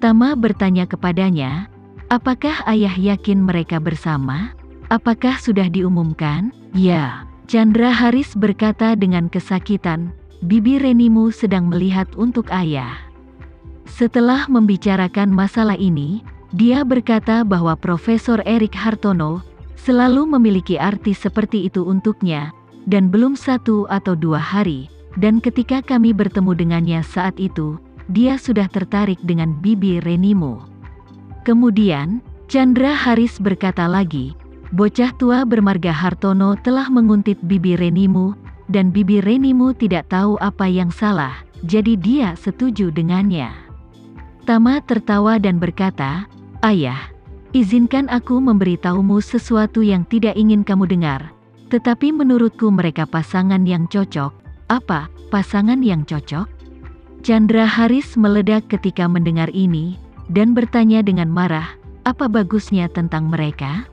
Tama bertanya kepadanya, apakah ayah yakin mereka bersama? Apakah sudah diumumkan? Ya, Chandra Haris berkata dengan kesakitan, Bibi Renimu sedang melihat untuk ayah. Setelah membicarakan masalah ini, dia berkata bahwa Profesor Erik Hartono selalu memiliki arti seperti itu untuknya, dan belum 1 atau 2 hari, dan ketika kami bertemu dengannya saat itu, dia sudah tertarik dengan Bibi Renimu. Kemudian, Chandra Haris berkata lagi, bocah tua bermarga Hartono telah menguntit Bibi Renimu, dan Bibi Renimu tidak tahu apa yang salah, jadi dia setuju dengannya. Tama tertawa dan berkata, ayah, izinkan aku memberitahumu sesuatu yang tidak ingin kamu dengar, tetapi menurutku mereka pasangan yang cocok. Apa, pasangan yang cocok? Chandra Haris meledak ketika mendengar ini, dan bertanya dengan marah, apa bagusnya tentang mereka?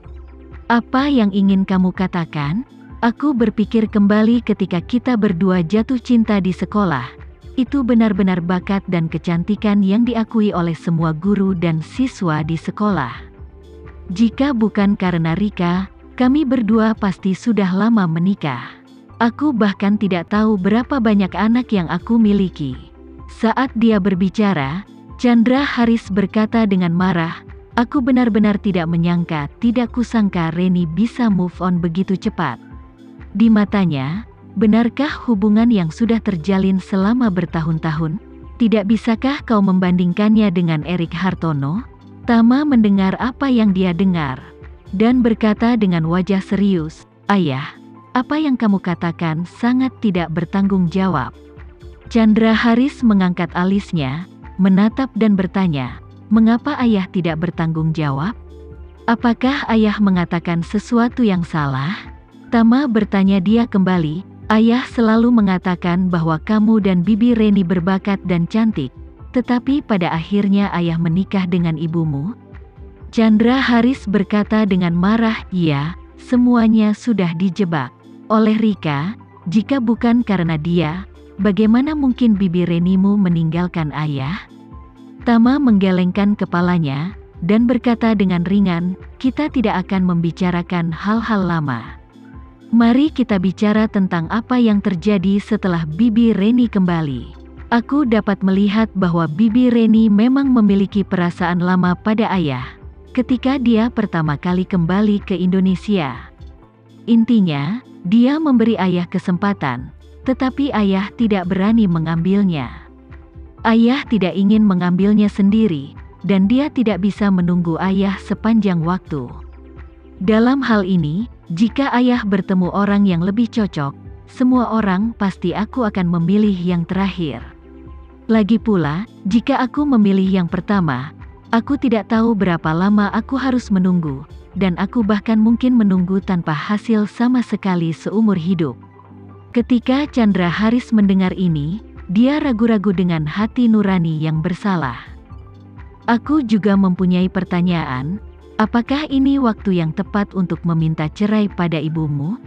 Apa yang ingin kamu katakan? Aku berpikir kembali ketika kita berdua jatuh cinta di sekolah. Itu benar-benar bakat dan kecantikan yang diakui oleh semua guru dan siswa di sekolah. Jika bukan karena Rika, kami berdua pasti sudah lama menikah. Aku bahkan tidak tahu berapa banyak anak yang aku miliki. Saat dia berbicara, Chandra Haris berkata dengan marah, aku benar-benar tidak menyangka, tidak kusangka Reni bisa move on begitu cepat. Di matanya, benarkah hubungan yang sudah terjalin selama bertahun-tahun? Tidak bisakah kau membandingkannya dengan Erik Hartono? Tama mendengar apa yang dia dengar, dan berkata dengan wajah serius, ayah, apa yang kamu katakan sangat tidak bertanggung jawab. Chandra Haris mengangkat alisnya, menatap dan bertanya, mengapa ayah tidak bertanggung jawab? Apakah ayah mengatakan sesuatu yang salah? Tama bertanya dia kembali, ayah selalu mengatakan bahwa kamu dan Bibi Reni berbakat dan cantik, tetapi pada akhirnya ayah menikah dengan ibumu? Chandra Haris berkata dengan marah, iya, semuanya sudah dijebak oleh Rika. Jika bukan karena dia, bagaimana mungkin Bibi Renimu meninggalkan ayah? Tama menggelengkan kepalanya, dan berkata dengan ringan, kita tidak akan membicarakan hal-hal lama. Mari kita bicara tentang apa yang terjadi setelah Bibi Reni kembali. Aku dapat melihat bahwa Bibi Reni memang memiliki perasaan lama pada ayah ketika dia pertama kali kembali ke Indonesia. Intinya, dia memberi ayah kesempatan, tetapi ayah tidak berani mengambilnya. Ayah tidak ingin mengambilnya sendiri, dan dia tidak bisa menunggu ayah sepanjang waktu. Dalam hal ini, jika ayah bertemu orang yang lebih cocok, semua orang pasti aku akan memilih yang terakhir. Lagi pula, jika aku memilih yang pertama, aku tidak tahu berapa lama aku harus menunggu, dan aku bahkan mungkin menunggu tanpa hasil sama sekali seumur hidup. Ketika Chandra Haris mendengar ini, dia ragu-ragu dengan hati nurani yang bersalah. Aku juga mempunyai pertanyaan, apakah ini waktu yang tepat untuk meminta cerai pada ibumu?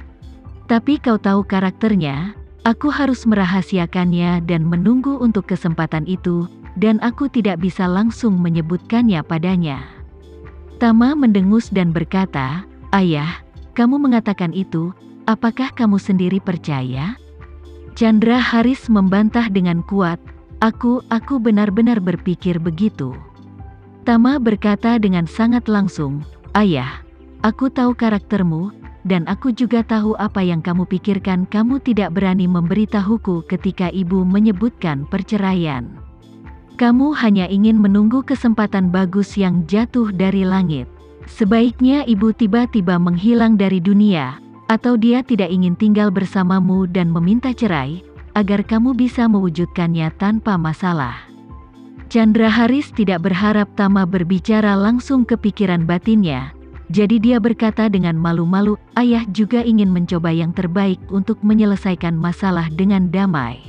Tapi kau tahu karakternya, aku harus merahasiakannya dan menunggu untuk kesempatan itu, dan aku tidak bisa langsung menyebutkannya padanya. Tama mendengus dan berkata, ayah, kamu mengatakan itu, apakah kamu sendiri percaya? Chandra Haris membantah dengan kuat, aku benar-benar berpikir begitu. Tama berkata dengan sangat langsung, ayah, aku tahu karaktermu, dan aku juga tahu apa yang kamu pikirkan. Kamu tidak berani memberitahuku ketika ibu menyebutkan perceraian. Kamu hanya ingin menunggu kesempatan bagus yang jatuh dari langit. Sebaiknya ibu tiba-tiba menghilang dari dunia, atau dia tidak ingin tinggal bersamamu dan meminta cerai, agar kamu bisa mewujudkannya tanpa masalah. Chandra Haris tidak berharap Tama berbicara langsung ke pikiran batinnya, jadi dia berkata dengan malu-malu, ayah juga ingin mencoba yang terbaik untuk menyelesaikan masalah dengan damai.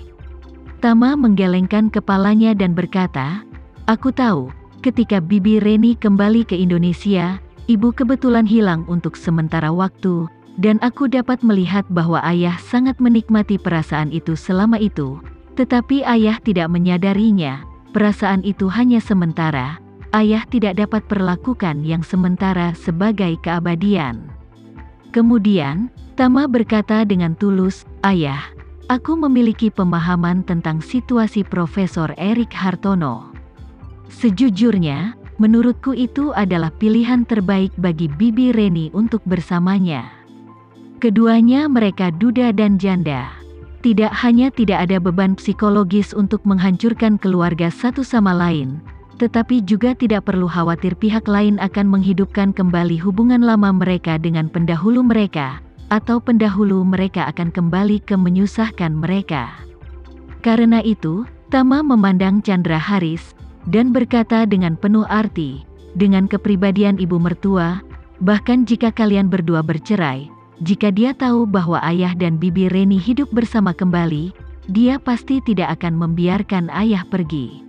Tama menggelengkan kepalanya dan berkata, aku tahu, ketika Bibi Reni kembali ke Indonesia, ibu kebetulan hilang untuk sementara waktu, dan aku dapat melihat bahwa ayah sangat menikmati perasaan itu selama itu, tetapi ayah tidak menyadarinya. Perasaan itu hanya sementara, ayah tidak dapat perlakukan yang sementara sebagai keabadian. Kemudian, Tama berkata dengan tulus, "Ayah, aku memiliki pemahaman tentang situasi Profesor Erik Hartono. Sejujurnya, menurutku itu adalah pilihan terbaik bagi Bibi Reni untuk bersamanya." Keduanya mereka duda dan janda. Tidak hanya tidak ada beban psikologis untuk menghancurkan keluarga satu sama lain, tetapi juga tidak perlu khawatir pihak lain akan menghidupkan kembali hubungan lama mereka dengan pendahulu mereka, atau pendahulu mereka akan kembali ke menyusahkan mereka. Karena itu, Tama memandang Chandra Haris, dan berkata dengan penuh arti, dengan kepribadian ibu mertua, bahkan jika kalian berdua bercerai, jika dia tahu bahwa ayah dan Bibi Reni hidup bersama kembali, dia pasti tidak akan membiarkan ayah pergi.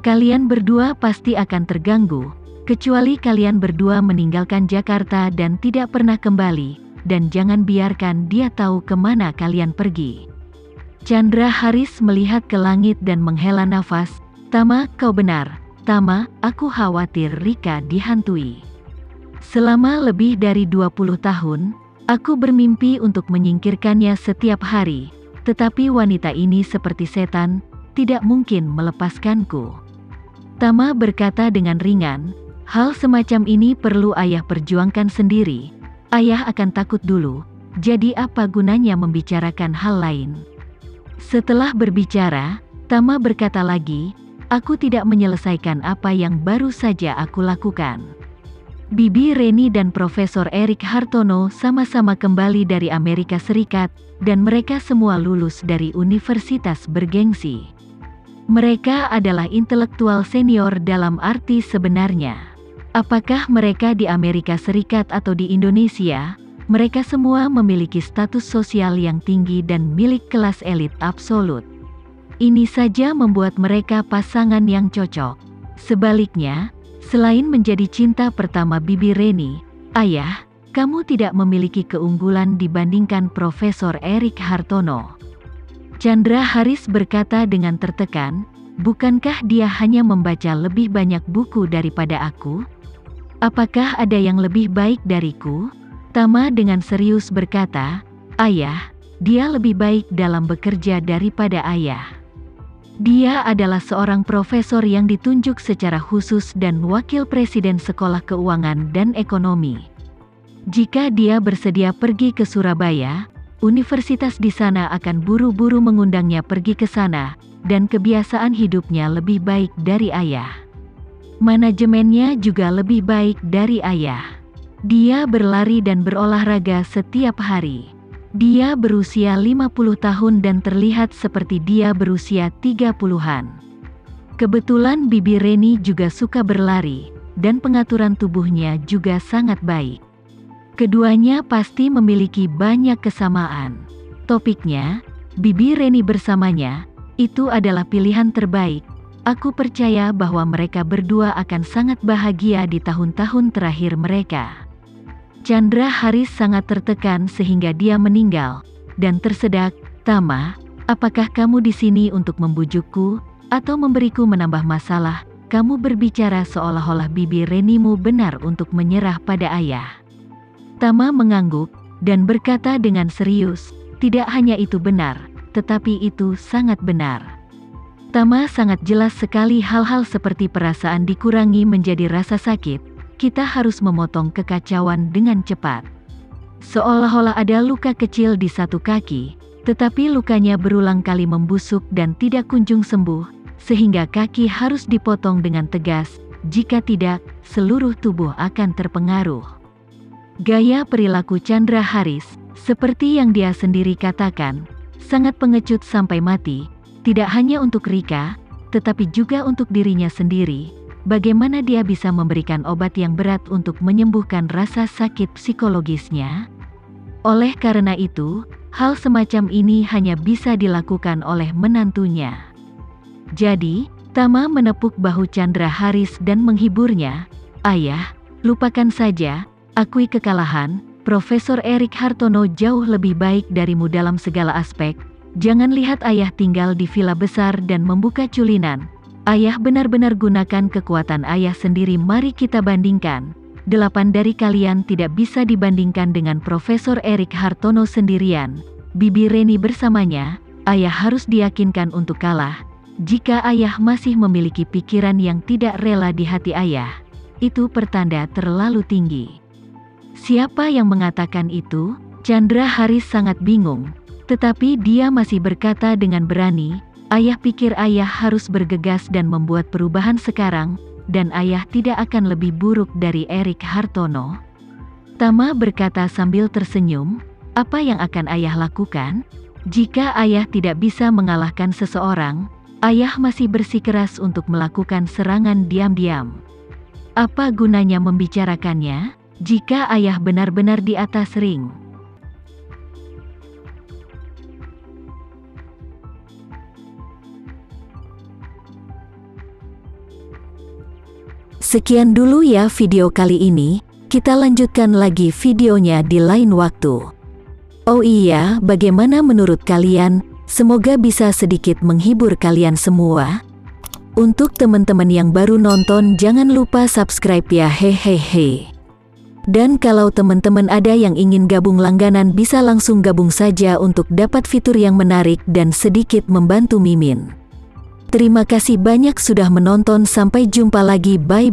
Kalian berdua pasti akan terganggu, kecuali kalian berdua meninggalkan Jakarta dan tidak pernah kembali, dan jangan biarkan dia tahu kemana kalian pergi. Chandra Haris melihat ke langit dan menghela nafas. "Tama, kau benar. Tama, aku khawatir Rika dihantui. Selama lebih dari 20 tahun, aku bermimpi untuk menyingkirkannya setiap hari, tetapi wanita ini seperti setan, tidak mungkin melepaskanku." Tama berkata dengan ringan, "Hal semacam ini perlu ayah perjuangkan sendiri. Ayah akan takut dulu, jadi apa gunanya membicarakan hal lain?" Setelah berbicara, Tama berkata lagi, "Aku tidak menyelesaikan apa yang baru saja aku lakukan." Bibi Reni dan Profesor Erik Hartono sama-sama kembali dari Amerika Serikat, dan mereka semua lulus dari universitas bergengsi. Mereka adalah intelektual senior dalam arti sebenarnya. Apakah mereka di Amerika Serikat atau di Indonesia, mereka semua memiliki status sosial yang tinggi dan milik kelas elit absolut. Ini saja membuat mereka pasangan yang cocok. Sebaliknya, selain menjadi cinta pertama Bibi Reni, ayah, kamu tidak memiliki keunggulan dibandingkan Profesor Erik Hartono. Chandra Haris berkata dengan tertekan, "Bukankah dia hanya membaca lebih banyak buku daripada aku? Apakah ada yang lebih baik dariku?" Tama dengan serius berkata, "Ayah, dia lebih baik dalam bekerja daripada ayah. Dia adalah seorang profesor yang ditunjuk secara khusus dan wakil presiden Sekolah Keuangan dan Ekonomi. Jika dia bersedia pergi ke Surabaya, universitas di sana akan buru-buru mengundangnya pergi ke sana, dan kebiasaan hidupnya lebih baik dari ayah. Manajemennya juga lebih baik dari ayah. Dia berlari dan berolahraga setiap hari. Dia berusia 50 tahun dan terlihat seperti dia berusia 30-an. Kebetulan Bibi Reni juga suka berlari, dan pengaturan tubuhnya juga sangat baik. Keduanya pasti memiliki banyak kesamaan. Topiknya, Bibi Reni bersamanya, itu adalah pilihan terbaik. Aku percaya bahwa mereka berdua akan sangat bahagia di tahun-tahun terakhir mereka." Chandra Haris sangat tertekan sehingga dia meninggal, dan tersedak, "Tama, apakah kamu di sini untuk membujukku, atau memberiku menambah masalah? Kamu berbicara seolah-olah Bibi Renimu benar untuk menyerah pada ayah." Tama mengangguk, dan berkata dengan serius, "Tidak hanya itu benar, tetapi itu sangat benar." Tama sangat jelas sekali hal-hal seperti perasaan dikurangi menjadi rasa sakit. Kita harus memotong kekacauan dengan cepat. Seolah-olah ada luka kecil di satu kaki, tetapi lukanya berulang kali membusuk dan tidak kunjung sembuh, sehingga kaki harus dipotong dengan tegas, jika tidak, seluruh tubuh akan terpengaruh. Gaya perilaku Chandra Haris, seperti yang dia sendiri katakan, sangat pengecut sampai mati, tidak hanya untuk Rika, tetapi juga untuk dirinya sendiri. Bagaimana dia bisa memberikan obat yang berat untuk menyembuhkan rasa sakit psikologisnya? Oleh karena itu, hal semacam ini hanya bisa dilakukan oleh menantunya. Jadi, Tama menepuk bahu Chandra Haris dan menghiburnya, "Ayah, lupakan saja, akui kekalahan, Profesor Erik Hartono jauh lebih baik darimu dalam segala aspek. Jangan lihat ayah tinggal di villa besar dan membuka culinan. Ayah benar-benar gunakan kekuatan ayah sendiri. Mari kita bandingkan. 8 dari kalian tidak bisa dibandingkan dengan Profesor Erik Hartono sendirian. Bibi Reni bersamanya, ayah harus diyakinkan untuk kalah. Jika ayah masih memiliki pikiran yang tidak rela di hati ayah, itu pertanda terlalu tinggi. Siapa yang mengatakan itu? Chandra Haris sangat bingung, tetapi dia masih berkata dengan berani, ayah pikir ayah harus bergegas dan membuat perubahan sekarang, dan ayah tidak akan lebih buruk dari Erik Hartono. Tama berkata sambil tersenyum, apa yang akan ayah lakukan? Jika ayah tidak bisa mengalahkan seseorang, ayah masih bersikeras untuk melakukan serangan diam-diam. Apa gunanya membicarakannya, jika ayah benar-benar di atas ring? Sekian dulu ya video kali ini, kita lanjutkan lagi videonya di lain waktu. Oh iya, bagaimana menurut kalian? Semoga bisa sedikit menghibur kalian semua. Untuk teman-teman yang baru nonton, jangan lupa subscribe ya, hehehe. Dan kalau teman-teman ada yang ingin gabung langganan, bisa langsung gabung saja untuk dapat fitur yang menarik dan sedikit membantu Mimin. Terima kasih banyak sudah menonton, sampai jumpa lagi, bye.